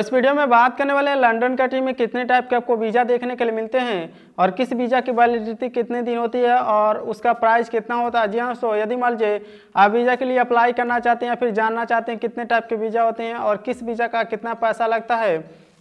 इस वीडियो में बात करने वाले हैं लंदन कंट्री में कितने टाइप के आपको वीज़ा देखने के लिए मिलते हैं और किस वीज़ा की वैलिडिटी कितने दिन होती है और उसका प्राइस कितना होता है। जी हाँ, तो यदि मान लीजिए आप वीज़ा के लिए अप्लाई करना चाहते हैं या फिर जानना चाहते हैं कितने टाइप के वीज़ा होते हैं और किस वीज़ा का कितना पैसा लगता है,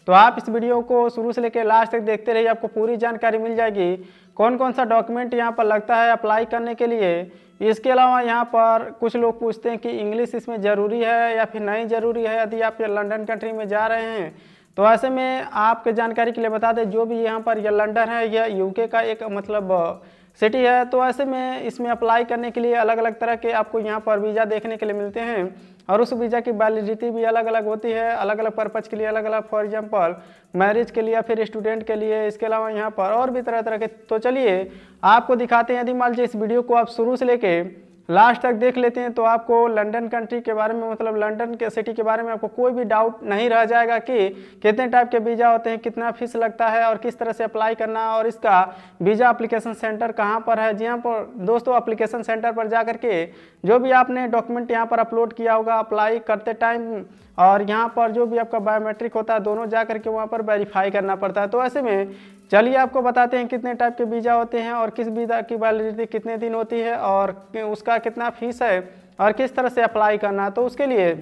तो आप इस वीडियो को शुरू से लेकर लास्ट तक देखते रहिए। आपको पूरी जानकारी मिल जाएगी कौन कौन सा डॉक्यूमेंट यहाँ पर लगता है अप्लाई करने के लिए। इसके अलावा यहाँ पर कुछ लोग पूछते हैं कि इंग्लिश इसमें ज़रूरी है या फिर नहीं ज़रूरी है यदि आप लंदन कंट्री में जा रहे हैं। तो ऐसे में आपके जानकारी के लिए बता दें, जो भी यहाँ पर यह लंदन है यह यूके का एक मतलब सिटी है। तो ऐसे में इसमें अप्लाई करने के लिए अलग अलग तरह के आपको यहाँ पर वीज़ा देखने के लिए मिलते हैं और उस वीज़ा की वैलिडिटी भी अलग अलग होती है, अलग अलग पर्पज़ के लिए अलग अलग। फॉर एग्जांपल मैरिज के लिए या फिर स्टूडेंट के लिए, इसके अलावा यहाँ पर और भी तरह तरह के। तो चलिए आपको दिखाते हैं। यदि मान लीजिए इस वीडियो को आप शुरू से लेके लास्ट तक देख लेते हैं तो आपको लंदन कंट्री के बारे में मतलब लंदन के सिटी के बारे में आपको कोई भी डाउट नहीं रह जाएगा कि कितने टाइप के वीज़ा होते हैं, कितना फीस लगता है और किस तरह से अप्लाई करना और इसका वीज़ा एप्लीकेशन सेंटर कहाँ पर है। जी हाँ पर दोस्तों, एप्लीकेशन सेंटर पर जा करके जो भी आपने डॉक्यूमेंट यहाँ पर अपलोड किया होगा अप्लाई करते टाइम और यहाँ पर जो भी आपका बायोमेट्रिक होता है दोनों जा करके वहाँ पर वेरीफाई करना पड़ता है। तो ऐसे में चलिए आपको बताते हैं कितने टाइप के वीज़ा होते हैं और किस वीज़ा की वैलिडिटी कितने दिन होती है और उसका कितना फीस है और किस तरह से अप्लाई करना। तो उसके लिए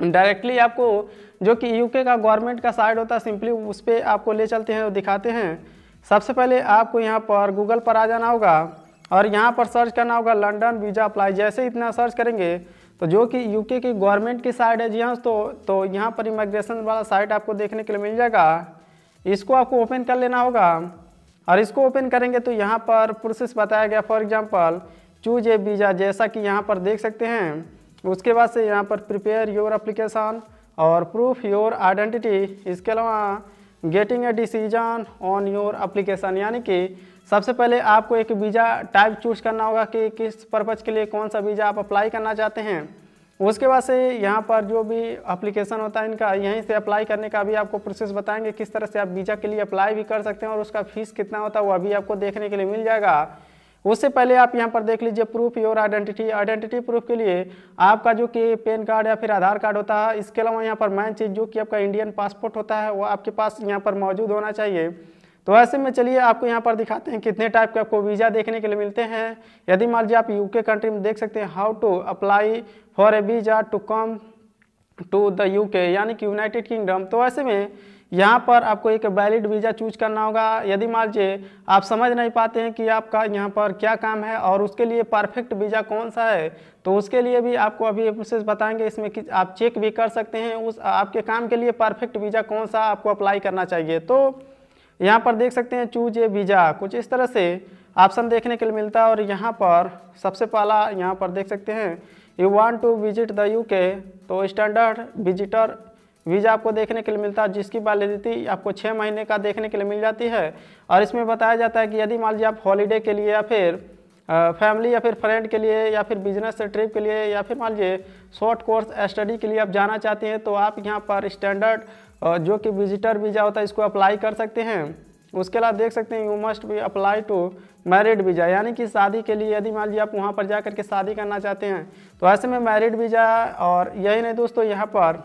डायरेक्टली आपको जो कि यूके का गवर्नमेंट का साइट होता है सिंपली उस पर आपको ले चलते हैं और दिखाते हैं। सबसे पहले आपको यहाँ पर गूगल पर आ जाना होगा और यहाँ पर सर्च करना होगा लंदन वीज़ा अप्लाई। जैसे इतना सर्च करेंगे तो जो कि यूके की गवर्नमेंट की साइट है, जी हाँ, तो यहाँ पर इमिग्रेशन वाला साइट आपको देखने के लिए मिल जाएगा। इसको आपको ओपन कर लेना होगा और इसको ओपन करेंगे तो यहाँ पर प्रोसेस बताया गया। For example choose a visa, जैसा कि यहाँ पर देख सकते हैं। उसके बाद से यहाँ पर प्रिपेयर योर एप्लीकेशन और प्रूफ योर आइडेंटिटी। इसके अलावा getting a decision on your application, यानी कि सबसे पहले आपको एक वीज़ा टाइप चूज करना होगा कि किस पर्पज़ के लिए कौन सा वीज़ा आप अप्लाई करना चाहते हैं। उसके बाद से यहाँ पर जो भी एप्लीकेशन होता है इनका यहीं से अप्लाई करने का भी आपको प्रोसेस बताएंगे, किस तरह से आप वीज़ा के लिए अप्लाई भी कर सकते हैं और उसका फीस कितना होता है वो अभी आपको देखने के लिए मिल जाएगा। उससे पहले आप यहाँ पर देख लीजिए proof your identity. Identity proof के लिए आपका जो कि पैन कार्ड या फिर आधार कार्ड होता है। इसके अलावा यहाँ पर मेन चीज़ जो कि आपका इंडियन पासपोर्ट होता है वो आपके पास यहाँ पर मौजूद होना चाहिए। तो ऐसे में चलिए आपको यहाँ पर दिखाते हैं कितने टाइप के आपको वीज़ा देखने के लिए मिलते हैं। यदि मान लीजिए आप यूके कंट्री में देख सकते हैं how to apply for a visa to come to the UK, यानी कि यूनाइटेड किंगडम। तो ऐसे में यहाँ पर आपको एक वैलिड वीज़ा चूज करना होगा। यदि मान लीजिए आप समझ नहीं पाते हैं कि आपका यहाँ पर क्या काम है और उसके लिए परफेक्ट वीज़ा कौन सा है, तो उसके लिए भी आपको अभी ये प्रोसेस बताएंगे। इसमें कि आप चेक भी कर सकते हैं उस आपके काम के लिए परफेक्ट वीज़ा कौन सा आपको अप्लाई करना चाहिए। तो यहाँ पर देख सकते हैं चूज ए वीज़ा, कुछ इस तरह से ऑप्शन देखने के लिए मिलता है। और यहाँ पर सबसे पहला यहाँ पर देख सकते हैं you want to visit the UK, तो स्टैंडर्ड विजिटर वीज़ा आपको देखने के लिए मिलता है जिसकी वैलिडिटी आपको 6 महीने का देखने के लिए मिल जाती है। और इसमें बताया जाता है कि यदि मान लीजिए आप हॉलीडे के लिए या फिर फैमिली या फिर फ्रेंड के लिए या फिर बिजनेस ट्रिप के लिए या फिर मान लीजिए शॉर्ट कोर्स स्टडी के लिए आप जाना चाहते हैं तो आप यहाँ पर स्टैंडर्ड जो कि विजिटर वीज़ा होता है इसको अप्लाई कर सकते हैं। उसके अलावा देख सकते हैं you must be apply to married visa, यानी कि शादी के लिए यदि मान लीजिए आप वहाँ पर जा करके शादी करना चाहते हैं तो ऐसे में मैरिड वीज़ा। और यही नहीं दोस्तों, यहाँ पर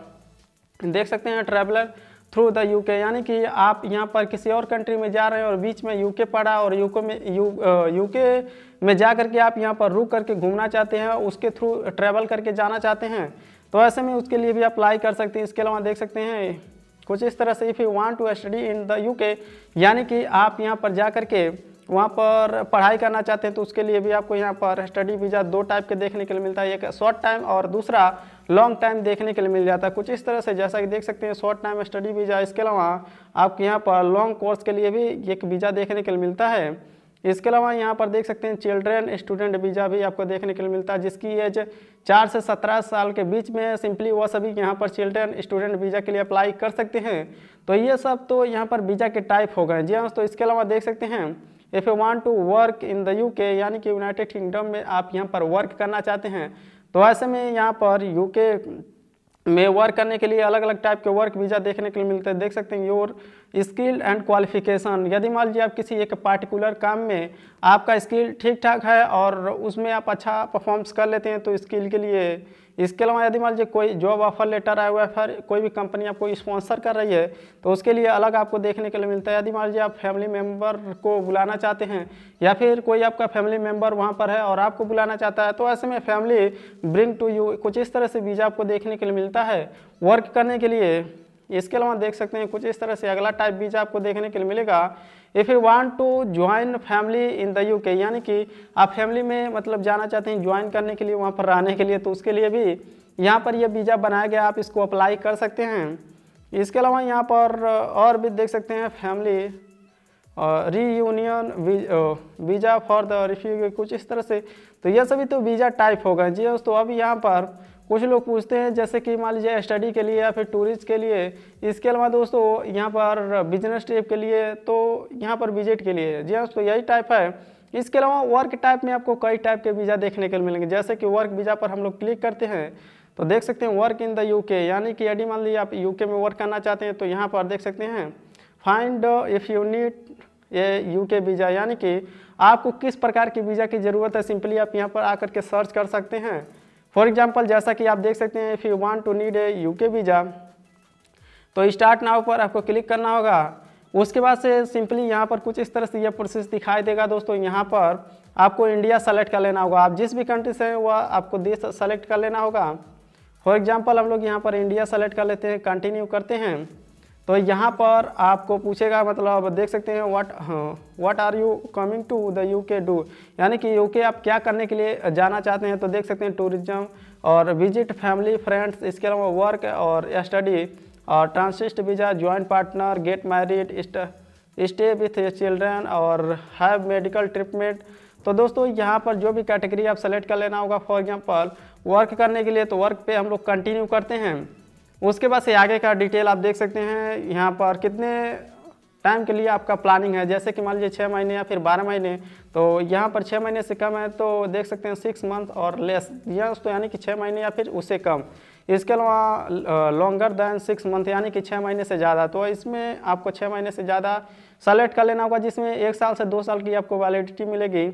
देख सकते हैं ट्रैवलर थ्रू द यूके, यानी कि आप यहाँ पर किसी और कंट्री में जा रहे हैं और बीच में यूके पड़ा और यूके में जा करके आप यहाँ पर रुक करके घूमना चाहते हैं, उसके थ्रू ट्रैवल करके जाना चाहते हैं तो ऐसे में उसके लिए भी अप्लाई कर सकते हैं। इसके अलावा देख सकते हैं कुछ इस तरह से if you want to study in the UK, यानी कि आप यहाँ पर जा करके वहाँ पर पढ़ाई करना चाहते हैं तो उसके लिए भी आपको यहाँ पर स्टडी वीज़ा 2 टाइप के देखने के लिए मिलता है, एक शॉर्ट टाइम और दूसरा लॉन्ग टाइम देखने के लिए मिल जाता है। कुछ इस तरह से जैसा कि देख सकते हैं शॉर्ट टाइम स्टडी वीज़ा। इसके अलावा आपको यहाँ पर लॉन्ग कोर्स के लिए भी एक वीज़ा देखने के लिए मिलता है। इसके अलावा यहाँ पर देख सकते हैं चिल्ड्रेन स्टूडेंट वीज़ा भी आपको देखने के लिए मिलता है जिसकी एज 4 से 17 साल के बीच में। सिंपली वो सभी यहाँ पर चिल्ड्रेन स्टूडेंट वीज़ा के लिए अप्लाई कर सकते हैं। तो ये सब तो यहाँ पर वीज़ा के टाइप हो गए। जी हाँ, तो इसके अलावा देख सकते हैं if you want to work in the UK, यानी कि यूनाइटेड किंगडम में आप यहाँ पर वर्क करना चाहते हैं तो ऐसे में यहाँ पर यूके में वर्क करने के लिए अलग अलग टाइप के वर्क वीज़ा देखने के लिए मिलते हैं। देख सकते हैं योर स्किल एंड क्वालिफिकेशन, यदि मान लीजिए आप किसी एक पार्टिकुलर काम में आपका स्किल ठीक ठाक है और उसमें आप अच्छा परफॉर्म्स कर लेते हैं तो स्किल के लिए इसके अलावा यदि मान लीजिए कोई जॉब ऑफर लेटर आया हुआ है, फिर कोई भी कंपनी आपको स्पॉन्सर कर रही है तो उसके लिए अलग आपको देखने के लिए मिलता है। यदि मान लीजिए आप फैमिली मेम्बर को बुलाना चाहते हैं या फिर कोई आपका फैमिली मेम्बर वहाँ पर है और आपको बुलाना चाहता है, तो ऐसे में फैमिली ब्रिंग टू यू कुछ इस तरह से वीज़ा आपको देखने के लिए मिलता है वर्क करने के लिए। इसके अलावा देख सकते हैं कुछ इस तरह से अगला टाइप वीज़ा आपको देखने के लिए मिलेगा। If you want to join family in the UK, यानी कि आप फैमिली में मतलब जाना चाहते हैं ज्वाइन करने के लिए, वहाँ पर रहने के लिए, तो उसके लिए भी यहाँ पर यह वीज़ा बनाया गया, आप इसको अप्लाई कर सकते हैं। इसके अलावा यहाँ पर और भी देख सकते हैं family reunion visa for the refugee, कुछ इस तरह से। तो यह सभी तो वीज़ा टाइप होगा जी दोस्तों। अब यहाँ पर कुछ लोग पूछते हैं जैसे कि मान लीजिए स्टडी के लिए या फिर टूरिस्ट के लिए, इसके अलावा दोस्तों यहाँ पर बिजनेस ट्रिप के लिए, तो यहाँ पर विजिट के लिए, जी दोस्तों यही टाइप है। इसके अलावा वर्क टाइप में आपको कई टाइप के वीज़ा देखने को मिलेंगे। जैसे कि वर्क वीज़ा पर हम लोग क्लिक करते हैं तो देख सकते हैं वर्क इन द यूके, यानी कि यदि मान लीजिए आप यूके में वर्क करना चाहते हैं तो यहाँ पर देख सकते हैं फाइंड इफ़ यू नीड ये यूके वीज़ा, यानी कि आपको किस प्रकार की वीज़ा की ज़रूरत है, सिंपली आप यहाँ पर आकर के सर्च कर सकते हैं। फॉर एग्जाम्पल जैसा कि आप देख सकते हैं if you want to need a UK visa, तो स्टार्ट नाउ पर आपको क्लिक करना होगा। उसके बाद से सिंपली यहाँ पर कुछ इस तरह से यह प्रोसेस दिखाई देगा दोस्तों। यहाँ पर आपको इंडिया सेलेक्ट कर लेना होगा, आप जिस भी कंट्री से हैं वह आपको देश सेलेक्ट कर लेना होगा। फॉर एग्जाम्पल हम लोग यहाँ पर इंडिया सेलेक्ट कर लेते हैं, कंटिन्यू करते हैं। तो यहाँ पर आपको पूछेगा मतलब देख सकते हैं what are you coming to the UK do, यानी कि यूके आप क्या करने के लिए जाना चाहते हैं। तो देख सकते हैं टूरिज्म और विजिट फैमिली फ्रेंड्स, इसके अलावा वर्क और स्टडी और transit visa, joint partner, get married, stay with children और हैव मेडिकल ट्रीटमेंट। तो दोस्तों यहाँ पर जो भी कैटेगरी आप सेलेक्ट कर लेना होगा। फॉर एग्जांपल वर्क करने के लिए तो वर्क पे हम लोग कंटिन्यू करते हैं। उसके बाद से आगे का डिटेल आप देख सकते हैं यहाँ पर कितने टाइम के लिए आपका प्लानिंग है। जैसे कि मान लीजिए 6 महीने या फिर 12 महीने, तो यहाँ पर 6 महीने से कम है तो देख सकते हैं 6 मंथ और लेस, तो यानी कि 6 महीने या फिर उससे कम। इसके अलावा लॉन्गर दैन 6 मंथ, यानी कि 6 महीने से ज़्यादा, तो इसमें आपको 6 महीने से ज़्यादा सेलेक्ट कर लेना होगा, जिसमें 1 साल से 2 साल की आपको वैलिडिटी मिलेगी।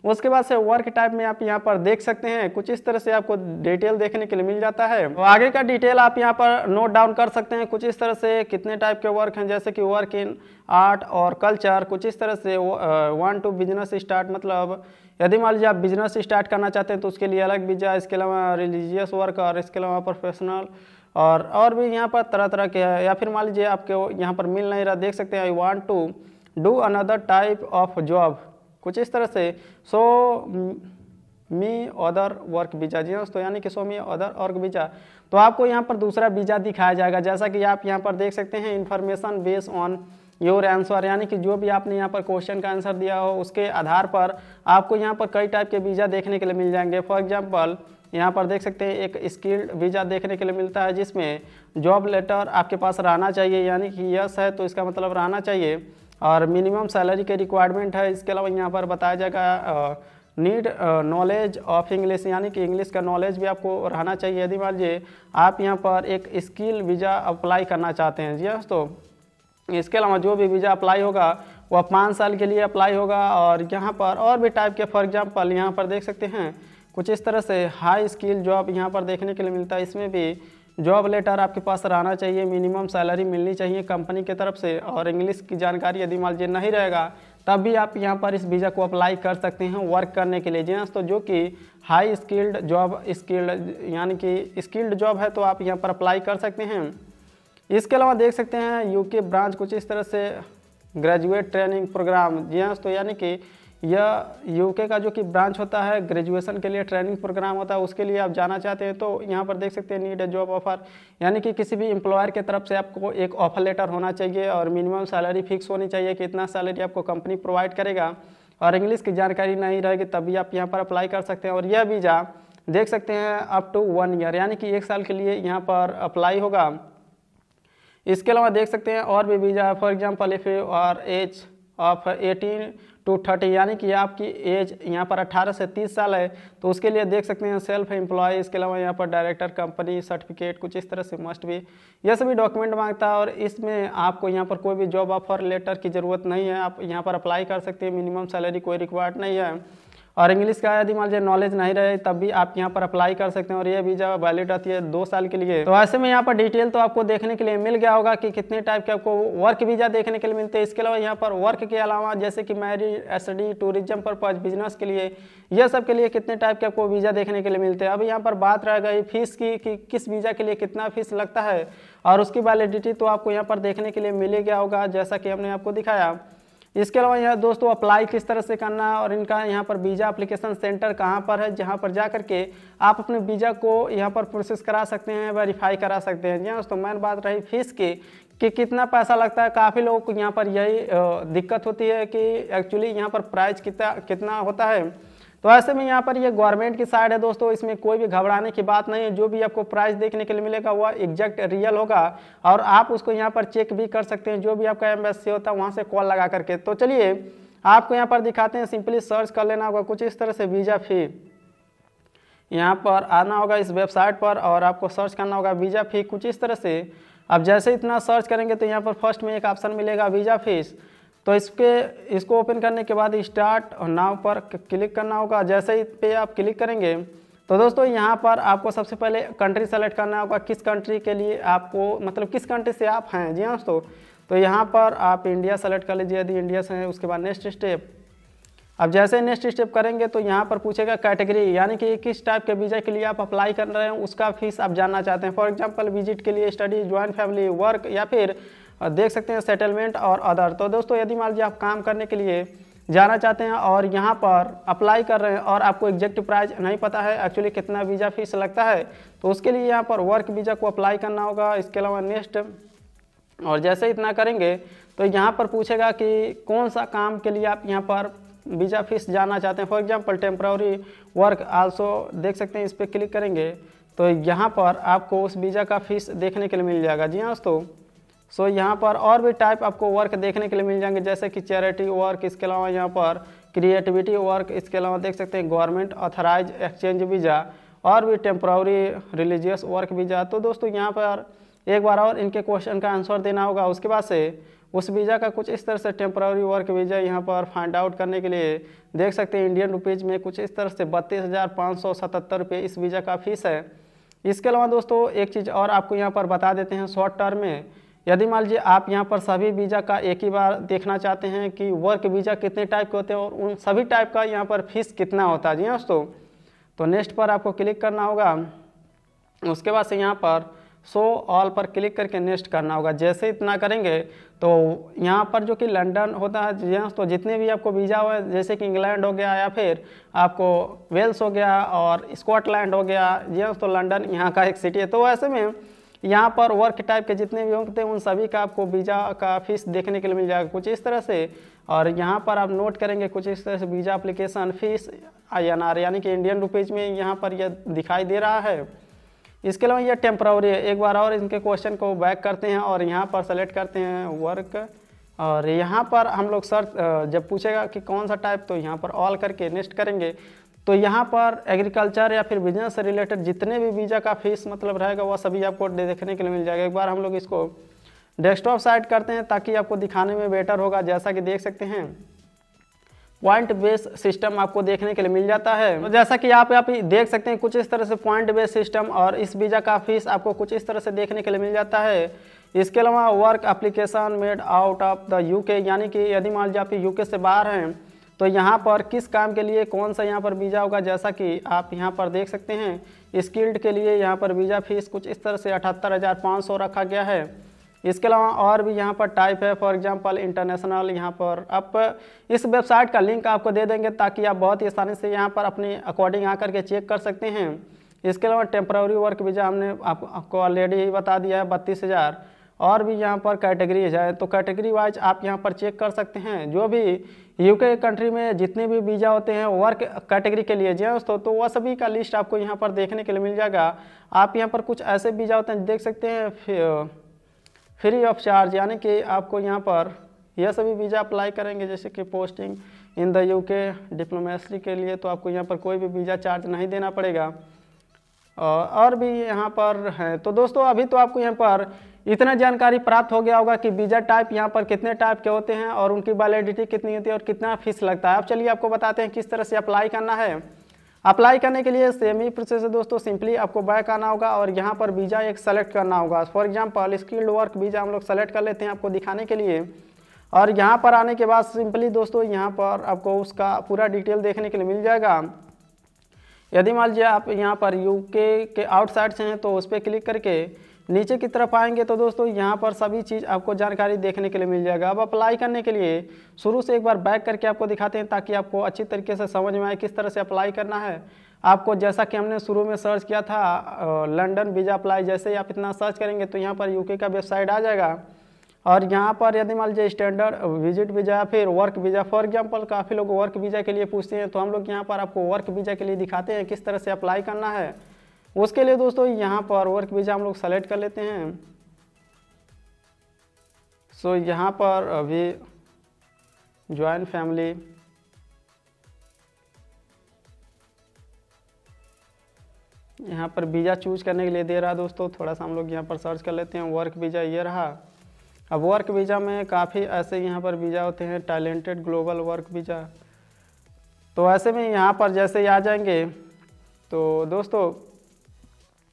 उसके बाद से वर्क टाइप में आप यहाँ पर देख सकते हैं कुछ इस तरह से आपको डिटेल देखने के लिए मिल जाता है। तो आगे का डिटेल आप यहाँ पर नोट डाउन कर सकते हैं कुछ इस तरह से कितने टाइप के वर्क हैं, जैसे कि वर्क इन आर्ट और कल्चर, कुछ इस तरह से वांट टू बिजनेस स्टार्ट, मतलब यदि मान लीजिए आप बिजनेस स्टार्ट करना चाहते हैं तो उसके लिए अलग वीज़ा। इसके अलावा रिलीजियस वर्क और इसके अलावा प्रोफेशनल और भी यहाँ पर तरह तरह के है। या फिर मान लीजिए आपके यहाँ पर मिल नहीं रहा, देख सकते हैं I want to do another type of job, कुछ इस तरह से some other work visa, जी दोस्तों, यानी कि some other work visa. तो आपको यहाँ पर दूसरा वीज़ा दिखाया जाएगा, जैसा कि आप यहाँ पर देख सकते हैं information based on your answer, यानी कि जो भी आपने यहाँ पर क्वेश्चन का आंसर दिया हो उसके आधार पर आपको यहाँ पर कई टाइप के वीज़ा देखने के लिए मिल जाएंगे। फॉर एग्जांपल यहाँ पर देख सकते हैं एक स्किल्ड वीज़ा देखने के लिए मिलता है, जिसमें जॉब लेटर आपके पास रहना चाहिए, यानी कि यस है तो इसका मतलब रहना चाहिए, और मिनिमम सैलरी के रिक्वायरमेंट है। इसके अलावा यहाँ पर बताया जाएगा नीड नॉलेज ऑफ इंग्लिश, यानी कि इंग्लिश का नॉलेज भी आपको रहना चाहिए। यदि मान लीजिए आप यहाँ पर एक स्किल वीज़ा अप्लाई करना चाहते हैं, जी हाँ। तो इसके अलावा जो भी वीज़ा अप्लाई होगा वह 5 साल के लिए अप्लाई होगा। और यहाँ पर और भी टाइप के, फॉर एग्जांपल यहाँ पर देख सकते हैं कुछ इस तरह से हाई स्किल जॉब यहाँ पर देखने के लिए मिलता है। इसमें भी जॉब लेटर आपके पास रहना चाहिए, मिनिमम सैलरी मिलनी चाहिए कंपनी की तरफ से, और इंग्लिश की जानकारी यदि मान लीजिए नहीं रहेगा तब भी आप यहाँ पर इस वीज़ा को अप्लाई कर सकते हैं वर्क करने के लिए, जी हाँ। तो जो कि हाई स्किल्ड जॉब, यानी कि स्किल्ड जॉब है तो आप यहाँ पर अप्लाई कर सकते हैं। इसके अलावा देख सकते हैं यूके ब्रांच, कुछ इस तरह से ग्रेजुएट ट्रेनिंग प्रोग्राम, जी हाँ। तो यानी कि यह यूके का जो कि ब्रांच होता है ग्रेजुएशन के लिए ट्रेनिंग प्रोग्राम होता है, उसके लिए आप जाना चाहते हैं तो यहाँ पर देख सकते हैं नीड ए जॉब ऑफर, यानी कि किसी भी एम्प्लॉयर की तरफ से आपको एक ऑफर लेटर होना चाहिए और मिनिमम सैलरी फिक्स होनी चाहिए कि इतना सैलरी आपको कंपनी प्रोवाइड करेगा, और इंग्लिश की जानकारी नहीं रहेगी तभी आप यहाँ पर अप्लाई कर सकते हैं। और यह वीज़ा देख सकते हैं अप टू 1 ईयर, यानी कि 1 साल के लिए यहाँ पर अप्लाई होगा। इसके अलावा देख सकते हैं और भी visa, for example if you are age of 18 to 30, यानी कि आपकी एज यहाँ पर 18 से 30 साल है तो उसके लिए देख सकते हैं सेल्फ एम्प्लॉय। इसके अलावा यहाँ पर डायरेक्टर कंपनी सर्टिफिकेट, कुछ इस तरह से मस्ट भी, यह सभी डॉक्यूमेंट मांगता है। और इसमें आपको यहाँ पर कोई भी जॉब ऑफर लेटर की ज़रूरत नहीं है, आप यहाँ पर अप्लाई कर सकते हैं, मिनिमम सैलरी कोई रिक्वायर्ड नहीं है। और इंग्लिश का यदि मान लीजिए नॉलेज नहीं रहे तब भी आप यहाँ पर अप्लाई कर सकते हैं और ये वीज़ा वैलिड रहती है 2 साल के लिए। तो ऐसे में यहाँ पर डिटेल तो आपको देखने के लिए मिल गया होगा कि कितने टाइप के आपको वर्क वीज़ा देखने के लिए मिलते हैं। इसके अलावा यहाँ पर वर्क के अलावा जैसे कि marriage, study, tourism purpose, business के लिए, यह सब के लिए कितने टाइप के आपको वीज़ा देखने के लिए मिलते हैं। अब यहाँ पर बात रह गई फीस की कि किस वीज़ा के लिए कितना फीस लगता है और उसकी वैलिडिटी तो आपको यहाँ पर देखने के लिए मिल गया होगा जैसा कि हमने आपको दिखाया। इसके अलावा यहाँ दोस्तों अप्लाई किस तरह से करना है और इनका यहाँ पर वीज़ा एप्लीकेशन सेंटर कहाँ पर है जहाँ पर जा करके आप अपने वीज़ा को यहाँ पर प्रोसेस करा सकते हैं, वेरीफाई करा सकते हैं। जी दोस्तों, मेन बात रही फीस की कि कितना पैसा लगता है। काफ़ी लोगों को यहाँ पर यही दिक्कत होती है कि एक्चुअली यहाँ पर प्राइस कितना होता है। तो ऐसे में यहाँ पर ये गवर्नमेंट की साइड है दोस्तों, इसमें कोई भी घबराने की बात नहीं है। जो भी आपको प्राइस देखने के लिए मिलेगा वह एग्जैक्ट रियल होगा और आप उसको यहाँ पर चेक भी कर सकते हैं जो भी आपका एम्बेसी होता है वहाँ से कॉल लगा करके। तो चलिए आपको यहाँ पर दिखाते हैं, सिंपली सर्च कर लेना होगा कुछ इस तरह से वीज़ा फ़ी। यहाँ पर आना होगा इस वेबसाइट पर और आपको सर्च करना होगा वीज़ा फ़ी कुछ इस तरह से। अब जैसे इतना सर्च करेंगे तो यहाँ पर फर्स्ट में एक ऑप्शन मिलेगा वीज़ा फीस। तो इसको ओपन करने के बाद स्टार्ट नाउ पर क्लिक करना होगा। जैसे ही पे आप क्लिक करेंगे तो दोस्तों यहाँ पर आपको सबसे पहले कंट्री सेलेक्ट करना होगा, किस कंट्री के लिए आपको मतलब किस कंट्री से आप हैं। जी हाँ दोस्तों, तो यहाँ पर आप इंडिया सेलेक्ट कर लीजिए यदि इंडिया से हैं। उसके बाद नेक्स्ट स्टेप, अब जैसे नेक्स्ट स्टेप करेंगे तो यहाँ पर पूछेगा कैटेगरी, यानी कि किस टाइप के वीज़ा के लिए आप अप्लाई कर रहे हैं उसका फीस आप जानना चाहते हैं। फॉर एग्जांपल विजिट के लिए, स्टडी, ज्वाइंट फैमिली, वर्क या फिर देख सकते हैं सेटलमेंट और अदर। तो दोस्तों यदि मान लीजिए आप काम करने के लिए जाना चाहते हैं और यहाँ पर अप्लाई कर रहे हैं और आपको एग्जैक्ट प्राइस नहीं पता है एक्चुअली कितना वीज़ा फीस लगता है, तो उसके लिए यहाँ पर वर्क वीज़ा को अप्लाई करना होगा। इसके अलावा नेक्स्ट, और जैसे इतना करेंगे तो यहाँ पर पूछेगा कि कौन सा काम के लिए आप यहाँ पर वीज़ा फीस जानना चाहते हैं। For example temporary work also देख सकते हैं, इस पर क्लिक करेंगे तो यहाँ पर आपको उस वीज़ा का फीस देखने के लिए मिल जाएगा। जी हाँ दोस्तों, सो यहाँ पर और भी टाइप आपको वर्क देखने के लिए मिल जाएंगे जैसे कि चैरिटी वर्क, इसके अलावा यहाँ पर क्रिएटिविटी वर्क, इसके अलावा देख सकते हैं गवर्नमेंट ऑथराइज एक्सचेंज वीज़ा और भी टेम्पररी रिलीजियस वर्क वीज़ा। तो दोस्तों यहाँ पर एक बार और इनके क्वेश्चन का आंसर देना होगा। उसके बाद से उस वीज़ा का कुछ इस तरह से टेम्पररी वर्क वीज़ा यहाँ पर फाइंड आउट करने के लिए देख सकते हैं इंडियन रुपीज़ में कुछ इस तरह से 32,577 रुपये इस वीज़ा का फीस है। इसके अलावा दोस्तों एक चीज़ और आपको यहाँ पर बता देते हैं, शॉर्ट टर्म में यदि मान लीजिए आप यहाँ पर सभी वीज़ा का एक ही बार देखना चाहते हैं कि वर्क वीज़ा कितने टाइप के होते हैं और उन सभी टाइप का यहाँ पर फीस कितना होता है। जी हाँ दोस्तों, तो नेक्स्ट पर आपको क्लिक करना होगा। उसके बाद से यहाँ पर शो ऑल पर क्लिक करके नेक्स्ट करना होगा। जैसे इतना करेंगे तो यहाँ पर जो कि लंदन होता है, जी हाँ, तो जितने भी आपको वीज़ा हो जैसे कि इंग्लैंड हो गया या फिर आपको वेल्स हो गया और स्कॉटलैंड हो गया, जी हाँ, तो लंदन यहाँ का एक सिटी है। तो ऐसे में यहाँ पर वर्क टाइप के जितने भी होते हैं उन सभी का आपको वीज़ा का फीस देखने के लिए मिल जाएगा कुछ इस तरह से। और यहाँ पर आप नोट करेंगे कुछ इस तरह से वीज़ा एप्लीकेशन फीस INR यानी कि इंडियन रुपीज़ में यहाँ पर यह दिखाई दे रहा है। इसके अलावा यह टेम्पररी है। एक बार और इनके क्वेश्चन को बैक करते हैं और यहाँ पर सेलेक्ट करते हैं वर्क और यहाँ पर हम लोग सर्च जब पूछेगा कि कौन सा टाइप तो यहाँ पर ऑल करके नेक्स्ट करेंगे तो यहाँ पर एग्रीकल्चर या फिर बिजनेस से रिलेटेड जितने भी वीज़ा का फीस मतलब रहेगा वह सभी आपको देखने के लिए मिल जाएगा। एक बार हम लोग इसको डेस्कटॉप साइड करते हैं ताकि आपको दिखाने में बेटर होगा। जैसा कि देख सकते हैं पॉइंट बेस सिस्टम आपको देखने के लिए मिल जाता है। तो जैसा कि आप देख सकते हैं कुछ इस तरह से पॉइंट बेस सिस्टम और इस वीज़ा का फीस आपको कुछ इस तरह से देखने के लिए मिल जाता है। इसके अलावा work application made out of the UK, यानी कि यदि मान लीजिए आप यूके से बाहर हैं तो यहाँ पर किस काम के लिए कौन सा यहाँ पर वीज़ा होगा। जैसा कि आप यहाँ पर देख सकते हैं स्किल्ड के लिए यहाँ पर वीज़ा फीस कुछ इस तरह से 78,500 रखा गया है। इसके अलावा और भी यहाँ पर टाइप है, फॉर एग्जांपल इंटरनेशनल। यहाँ पर आप इस वेबसाइट का लिंक आपको दे देंगे ताकि आप बहुत ही आसानी से यहाँ पर अपने अकॉर्डिंग आकर के चेक कर सकते हैं। इसके अलावा टेम्पररी वर्क वीज़ा हमने आपको ऑलरेडी ही बता दिया है 32,000। और भी यहाँ पर कैटेगरीज है तो कैटेगरी वाइज आप यहाँ पर चेक कर सकते हैं। जो भी यूके कंट्री में जितने भी वीज़ा होते हैं वर्क कैटेगरी के लिए जी दोस्तों, तो वह सभी का लिस्ट आपको यहाँ पर देखने के लिए मिल जाएगा। आप यहाँ पर कुछ ऐसे वीज़ा होते हैं देख सकते हैं फ्री ऑफ चार्ज, यानी कि आपको यहाँ पर यह सभी वीज़ा अप्लाई करेंगे जैसे कि posting in the UK diplomacy के लिए, तो आपको यहाँ पर कोई भी वीज़ा चार्ज नहीं देना पड़ेगा। और भी यहाँ पर है। तो दोस्तों अभी तो आपको यहाँ पर इतना जानकारी प्राप्त हो गया होगा कि वीज़ा टाइप यहाँ पर कितने टाइप के होते हैं और उनकी वैलिडिटी कितनी होती है और कितना फीस लगता है। अब चलिए आपको बताते हैं किस तरह से अप्लाई करना है। अप्लाई करने के लिए सेम ही प्रोसेस है दोस्तों। सिंपली आपको बैक आना होगा और यहाँ पर वीज़ा एक सेलेक्ट करना होगा। For example skilled work visa हम लोग सेलेक्ट कर लेते हैं आपको दिखाने के लिए। और यहाँ पर आने के बाद सिंपली दोस्तों यहाँ पर आपको उसका पूरा डिटेल देखने के लिए मिल जाएगा। यदि मान लीजिए आप यहाँ पर यूके के आउटसाइड से हैं तो उस पर क्लिक करके नीचे की तरफ आएंगे तो दोस्तों यहाँ पर सभी चीज़ आपको जानकारी देखने के लिए मिल जाएगा। अब अप्लाई करने के लिए शुरू से एक बार बैक करके आपको दिखाते हैं ताकि आपको अच्छी तरीके से समझ में आए किस तरह से अप्लाई करना है। आपको जैसा कि हमने शुरू में सर्च किया था लंदन वीज़ा अप्लाई, जैसे ही आप इतना सर्च करेंगे तो यहाँ पर यूके का वेबसाइट आ जाएगा। और यहाँ पर यदि मान लीजिए स्टैंडर्ड विजिट वीज़ा या फिर वर्क वीज़ा, फॉर एग्जांपल काफ़ी लोग वर्क वीज़ा के लिए पूछते हैं तो हम लोग यहाँ पर आपको वर्क वीज़ा के लिए दिखाते हैं किस तरह से अप्लाई करना है। उसके लिए दोस्तों यहाँ पर वर्क वीज़ा हम लोग सेलेक्ट कर लेते हैं। सो यहाँ पर अभी ज्वाइन फैमिली, यहाँ पर वीज़ा चूज करने के लिए दे रहा है दोस्तों। थोड़ा सा हम लोग यहाँ पर सर्च कर लेते हैं। वर्क वीज़ा ये रहा। अब वर्क वीज़ा में काफ़ी ऐसे यहाँ पर वीज़ा होते हैं, टैलेंटेड ग्लोबल वर्क वीज़ा। तो ऐसे में यहाँ पर जैसे ही आ जाएंगे तो दोस्तों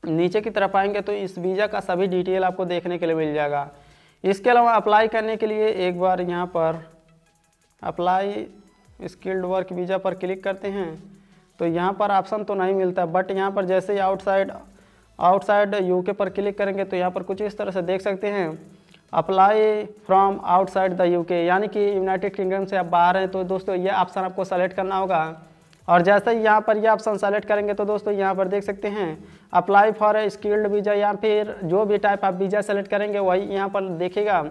नीचे की तरफ आएंगे तो इस वीज़ा का सभी डिटेल आपको देखने के लिए मिल जाएगा। इसके अलावा अप्लाई करने के लिए एक बार यहाँ पर अप्लाई स्किल्ड वर्क वीज़ा पर क्लिक करते हैं तो यहाँ पर ऑप्शन तो नहीं मिलता, बट यहाँ पर जैसे ही आउटसाइड यूके पर क्लिक करेंगे तो यहाँ पर कुछ इस तरह से देख सकते हैं apply from outside the UK, यानी कि यूनाइटेड किंगडम से आप बाहर हैं तो दोस्तों ये ऑप्शन आपको सेलेक्ट करना होगा। और जैसे ही यहाँ पर ये ऑप्शन सेलेक्ट करेंगे तो दोस्तों यहाँ पर देख सकते हैं apply for A skilled visa, या फिर जो भी टाइप आप वीज़ा सेलेक्ट करेंगे वही यहाँ पर देखेगा।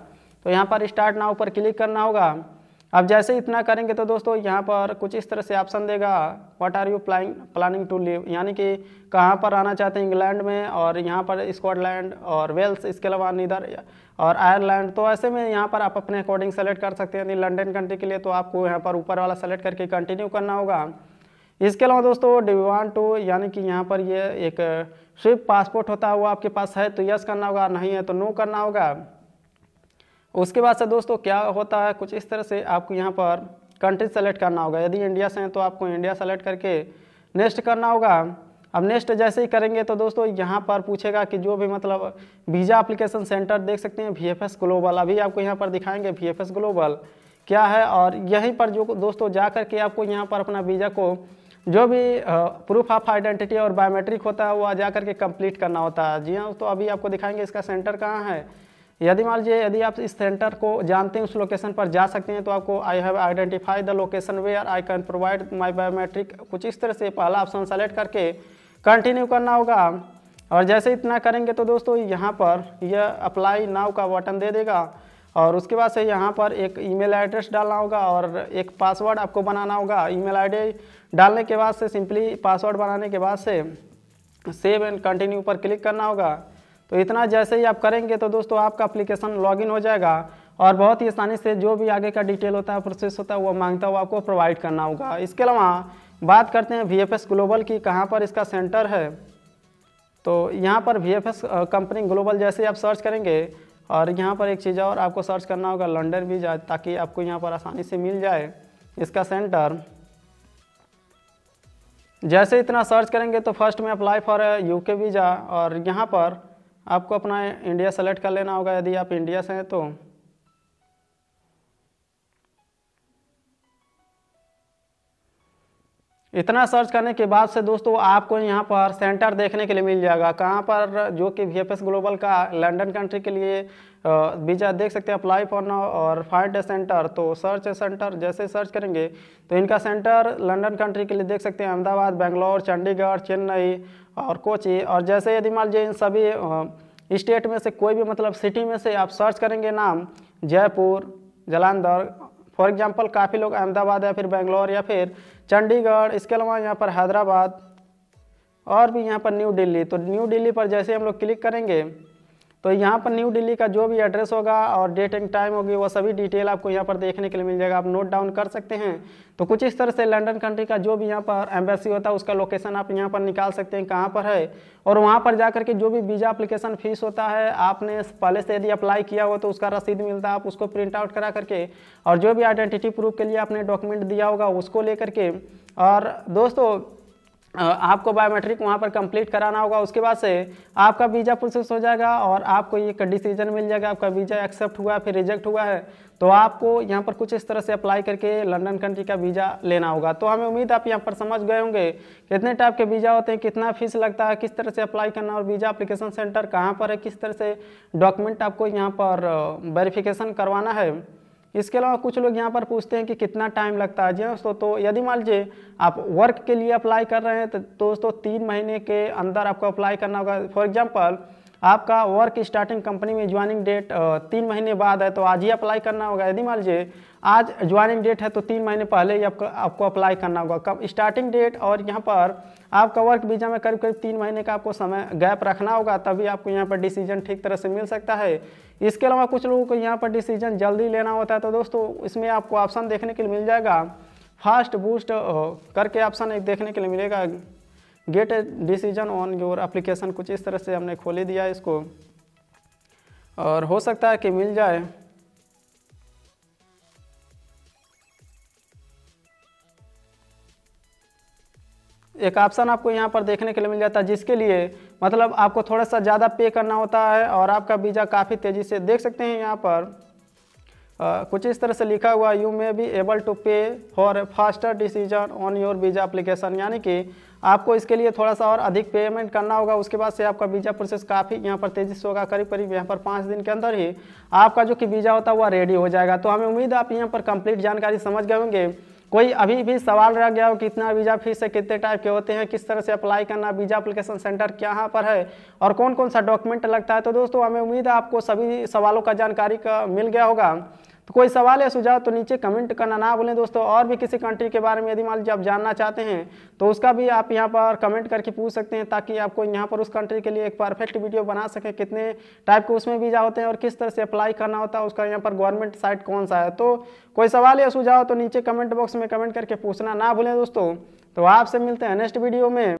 तो यहाँ पर स्टार्ट नाउ पर क्लिक करना होगा। अब जैसे ही इतना करेंगे तो दोस्तों यहाँ पर कुछ इस तरह से ऑप्शन देगा what are you planning to live, यानी कि कहाँ पर आना चाहते हैं, इंग्लैंड में और यहाँ पर स्कॉटलैंड और वेल्स, इसके अलावा नीदर और आयरलैंड। तो ऐसे में यहाँ पर आप अपने अकॉर्डिंग सेलेक्ट कर सकते हैं। लंदन कंट्री के लिए तो आपको यहाँ पर ऊपर वाला सेलेक्ट करके कंटिन्यू करना होगा। इसके अलावा दोस्तों डू यू वांट टू, यानी कि यहाँ पर ये एक स्विफ्ट पासपोर्ट होता है वो आपके पास है तो यस करना होगा, नहीं है तो नो करना होगा। उसके बाद से दोस्तों क्या होता है कुछ इस तरह से आपको यहाँ पर कंट्री सेलेक्ट करना होगा। यदि इंडिया से हैं तो आपको इंडिया सेलेक्ट करके नेक्स्ट करना होगा। अब नेक्स्ट जैसे ही करेंगे तो दोस्तों यहाँ पर पूछेगा कि जो भी मतलब वीज़ा एप्लीकेशन सेंटर देख सकते हैं VFS ग्लोबल, अभी आपको यहाँ पर दिखाएंगे VFS ग्लोबल क्या है। और यहीं पर जो दोस्तों जा कर के आपको यहाँ पर अपना वीज़ा को जो भी प्रूफ ऑफ आइडेंटिटी और बायोमेट्रिक होता है वो जा कर के कंप्लीट करना होता है। जी हाँ, तो अभी आपको दिखाएंगे इसका सेंटर कहाँ है। यदि मान लीजिए यदि आप इस सेंटर को जानते हैं उस लोकेशन पर जा सकते हैं तो आपको I have identify the location where I can provide my biometric, कुछ इस तरह से पहला ऑप्शन सेलेक्ट करके कंटिन्यू करना होगा। और जैसे इतना करेंगे तो दोस्तों यहाँ पर यह अप्लाई नाउ का बटन दे देगा और उसके बाद से यहाँ पर एक ईमेल एड्रेस डालना होगा और एक पासवर्ड आपको बनाना होगा। ईमेल आईडी डालने के बाद से सिंपली पासवर्ड बनाने के बाद से सेव एंड कंटिन्यू पर क्लिक करना होगा। तो इतना जैसे ही आप करेंगे तो दोस्तों आपका एप्लीकेशन लॉगिन हो जाएगा और बहुत ही आसानी से जो भी आगे का डिटेल होता है प्रोसेस होता है वो मांगता हुआ आपको प्रोवाइड करना होगा। इसके अलावा बात करते हैं VFS ग्लोबल की, कहाँ पर इसका सेंटर है। तो यहाँ पर VFS कंपनी ग्लोबल जैसे ही आप सर्च करेंगे और यहाँ पर एक चीज़ और आपको सर्च करना होगा लंदन वीज़ा, ताकि आपको यहाँ पर आसानी से मिल जाए इसका सेंटर। जैसे इतना सर्च करेंगे तो फर्स्ट में अप्लाई फॉर यूके वीज़ा और यहाँ पर आपको अपना इंडिया सेलेक्ट कर लेना होगा यदि आप इंडिया से हैं तो। इतना सर्च करने के बाद से दोस्तों आपको यहाँ पर सेंटर देखने के लिए मिल जाएगा, कहाँ पर जो कि VFS ग्लोबल का लंदन कंट्री के लिए वीज़ा देख सकते हैं अप्लाई फॉर नाउ और फाइंड ए सेंटर। तो सर्च ए सेंटर जैसे सर्च करेंगे तो इनका सेंटर लंदन कंट्री के लिए देख सकते हैं अहमदाबाद, बेंगलोर, चंडीगढ़, चेन्नई और कोची। और जैसे यदि मान लीजिए इन सभी स्टेट में से कोई भी मतलब सिटी में से आप सर्च करेंगे नाम जयपुर, जालंधर, फॉर एग्जांपल काफ़ी लोग अहमदाबाद या फिर बेंगलोर या फिर चंडीगढ़, इसके अलावा यहाँ पर हैदराबाद और भी यहाँ पर न्यू दिल्ली। तो न्यू दिल्ली पर जैसे हम लोग क्लिक करेंगे तो यहाँ पर न्यू दिल्ली का जो भी एड्रेस होगा और डेट एंड टाइम होगी वो सभी डिटेल आपको यहाँ पर देखने के लिए मिल जाएगा, आप नोट डाउन कर सकते हैं। तो कुछ इस तरह से लंदन कंट्री का जो भी यहाँ पर एम्बेसी होता है उसका लोकेशन आप यहाँ पर निकाल सकते हैं कहाँ पर है, और वहाँ पर जा करके जो भी वीज़ा एप्लीकेशन फीस होता है आपने पहले से यदि अप्लाई किया हो तो उसका रसीद मिलता है, आप उसको प्रिंट आउट करा करके और जो भी आइडेंटिटी प्रूफ के लिए आपने डॉक्यूमेंट दिया होगा उसको लेकर के, और दोस्तों आपको बायोमेट्रिक वहाँ पर कंप्लीट कराना होगा। उसके बाद से आपका वीज़ा प्रोसेस हो जाएगा और आपको एक डिसीजन मिल जाएगा, आपका वीज़ा एक्सेप्ट हुआ है फिर रिजेक्ट हुआ है, तो आपको यहाँ पर कुछ इस तरह से अप्लाई करके लंदन कंट्री का वीज़ा लेना होगा। तो हमें उम्मीद आप यहाँ पर समझ गए होंगे कितने टाइप के वीज़ा होते हैं, कितना फीस लगता है, किस तरह से अप्लाई करना और वीज़ा एप्लीकेशन सेंटर कहाँ पर है, किस तरह से डॉक्यूमेंट आपको यहाँ पर वेरिफिकेशन करवाना है। इसके अलावा कुछ लोग यहाँ पर पूछते हैं कि कितना टाइम लगता है। जी दोस्तों, तो यदि मान लीजिए आप वर्क के लिए अप्लाई कर रहे हैं तो दोस्तों 3 महीने के अंदर आपको अप्लाई करना होगा। फॉर एग्जांपल आपका वर्क स्टार्टिंग कंपनी में ज्वाइनिंग डेट 3 महीने बाद है तो आज ही अप्लाई करना होगा। यदि मान लीजिए आज ज्वाइनिंग डेट है तो 3 महीने पहले ही आपको अप्लाई करना होगा। कब स्टार्टिंग डेट और यहाँ पर आपका वर्क वीज़ा में करीब करीब 3 महीने का आपको समय गैप रखना होगा, तभी आपको यहाँ पर डिसीजन ठीक तरह से मिल सकता है। इसके अलावा कुछ लोगों को यहाँ पर डिसीजन जल्दी लेना होता है, तो दोस्तों इसमें आपको ऑप्शन देखने के लिए मिल जाएगा, फास्ट बूस्ट करके ऑप्शन एक देखने के लिए मिलेगा, gate a decision on your application. कुछ इस तरह से हमने खोल दिया इसको और हो सकता है कि मिल जाए। एक ऑप्शन आपको यहाँ पर देखने के लिए मिल जाता है जिसके लिए मतलब आपको थोड़ा सा ज़्यादा पे करना होता है और आपका वीज़ा काफ़ी तेज़ी से, देख सकते हैं यहाँ पर कुछ इस तरह से लिखा हुआ, you may be able to pay for a faster decision on your visa application, यानी कि आपको इसके लिए थोड़ा सा और अधिक पेमेंट करना होगा। उसके बाद से आपका वीज़ा प्रोसेस काफ़ी यहाँ पर तेज़ी से होगा, करीब करीब यहाँ पर 5 दिन के अंदर ही आपका जो कि वीज़ा होता है वह रेडी हो जाएगा। तो हमें उम्मीद है आप यहाँ पर कंप्लीट जानकारी समझ गए होंगे। कोई अभी भी सवाल रह गया हो कितना वीज़ा फीस है, कितने टाइप के होते हैं, किस तरह से अप्लाई करना, वीज़ा एप्लीकेशन सेंटर कहाँ पर है और कौन कौन सा डॉक्यूमेंट लगता है, तो दोस्तों हमें उम्मीद है आपको सभी सवालों का जानकारी का मिल गया होगा। तो कोई सवाल या सुझाव तो नीचे कमेंट करना ना भूलें दोस्तों। और भी किसी कंट्री के बारे में यदि मान लीजिए आप जानना चाहते हैं तो उसका भी आप यहाँ पर कमेंट करके पूछ सकते हैं, ताकि आपको यहाँ पर उस कंट्री के लिए एक परफेक्ट वीडियो बना सके, कितने टाइप के उसमें वीज़ा होते हैं और किस तरह से अप्लाई करना होता है, उसका यहाँ पर गवर्नमेंट साइट कौन सा है। तो कोई सवाल या सुझाव तो नीचे कमेंट बॉक्स में कमेंट करके पूछना ना भूलें दोस्तों। तो आपसे मिलते हैं नेक्स्ट वीडियो में।